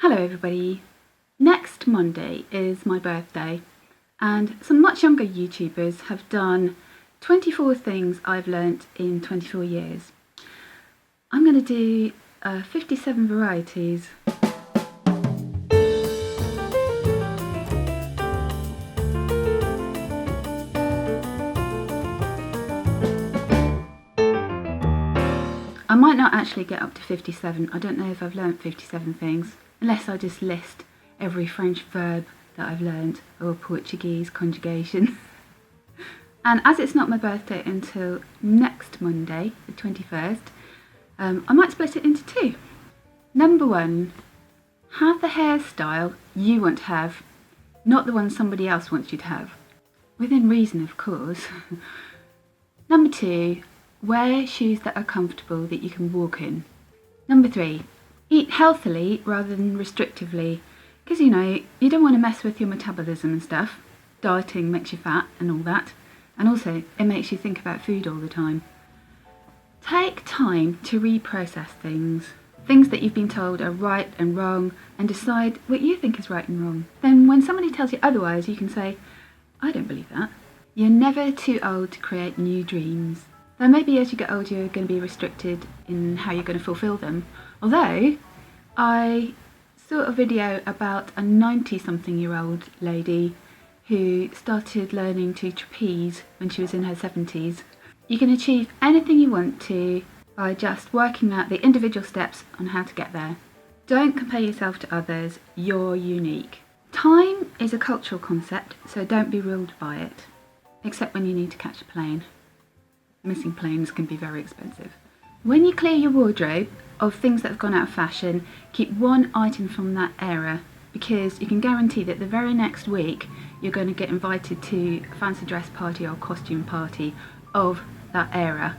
Hello everybody. Next Monday is my birthday and some much younger YouTubers have done 24 things I've learnt in 24 years. I'm going to do 57 varieties. I might not actually get up to 57. I don't know if I've learnt 57 things, unless I just list every French verb that I've learnt or Portuguese conjugation. And as it's not my birthday until next Monday, the 21st, I might split it into two. Number one, have the hairstyle you want to have, not the one somebody else wants you to have. Within reason, of course. Number two, wear shoes that are comfortable that you can walk in. Number three, eat healthily rather than restrictively, because you don't want to mess with your metabolism and stuff. Dieting makes you fat and all that, and also it makes you think about food all the time. Take time to reprocess things that you've been told are right and wrong, and decide what you think is right and wrong. Then when somebody tells you otherwise, you can say, I don't believe that. You're never too old to create new dreams. Though maybe as you get older you're going to be restricted in how you're going to fulfil them. Although, I saw a video about a 90-something-year-old lady who started learning to trapeze when she was in her 70s. You can achieve anything you want to by just working out the individual steps on how to get there. Don't compare yourself to others, you're unique. Time is a cultural concept, so don't be ruled by it, except when you need to catch a plane. Missing planes can be very expensive. When you clear your wardrobe of things that have gone out of fashion, keep one item from that era, because you can guarantee that the very next week you're going to get invited to a fancy dress party or costume party of that era.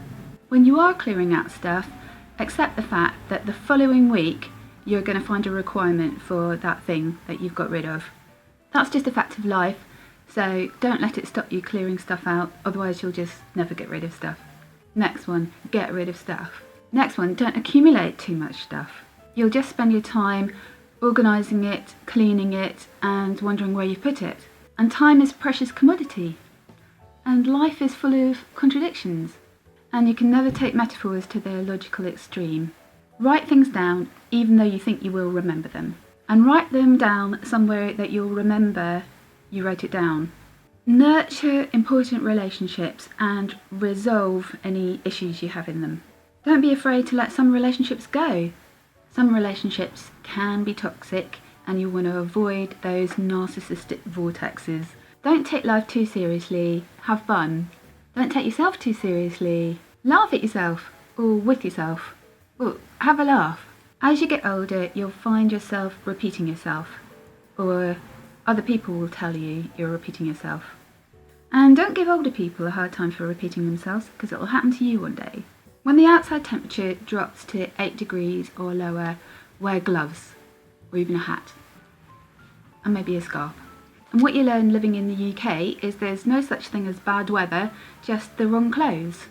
When you are clearing out stuff, accept the fact that the following week you're going to find a requirement for that thing that you've got rid of. That's just a fact of life. So don't let it stop you clearing stuff out, otherwise you'll just never get rid of stuff. Next one, get rid of stuff. Next one, don't accumulate too much stuff. You'll just spend your time organising it, cleaning it, and wondering where you put it. And time is a precious commodity. And life is full of contradictions. And you can never take metaphors to their logical extreme. Write things down, even though you think you will remember them. And write them down somewhere that you'll remember you wrote it down. Nurture important relationships and resolve any issues you have in them. Don't be afraid to let some relationships go. Some relationships can be toxic and you want to avoid those narcissistic vortexes. Don't take life too seriously, have fun. Don't take yourself too seriously. Laugh at yourself or with yourself. Or have a laugh. As you get older, you'll find yourself repeating yourself, or other people will tell you you're repeating yourself. And don't give older people a hard time for repeating themselves, because it will happen to you one day. When the outside temperature drops to 8 degrees or lower, wear gloves, or even a hat, and maybe a scarf. And what you learn living in the UK is there's no such thing as bad weather, just the wrong clothes.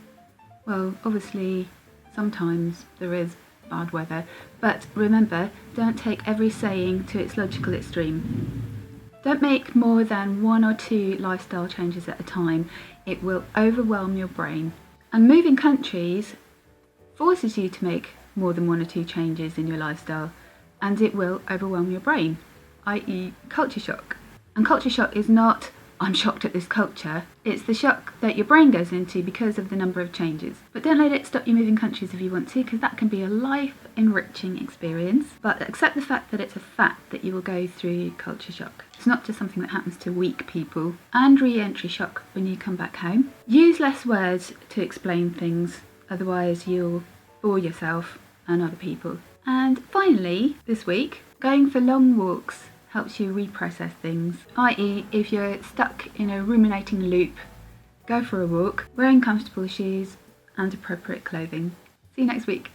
Well, obviously, sometimes there is bad weather, but remember, don't take every saying to its logical extreme. Don't make more than 1 or 2 lifestyle changes at a time. It will overwhelm your brain. And moving countries forces you to make more than 1 or 2 changes in your lifestyle, and it will overwhelm your brain, i.e. culture shock. And culture shock is not, I'm shocked at this culture. It's the shock that your brain goes into because of the number of changes. But don't let it stop you moving countries if you want to, because that can be a life-enriching experience. But accept the fact that it's a fact that you will go through culture shock. It's not just something that happens to weak people. And re-entry shock when you come back home. Use less words to explain things, otherwise you'll bore yourself and other people. And finally, this week, going for long walks helps you reprocess things, i.e. if you're stuck in a ruminating loop, go for a walk, wearing comfortable shoes and appropriate clothing. See you next week.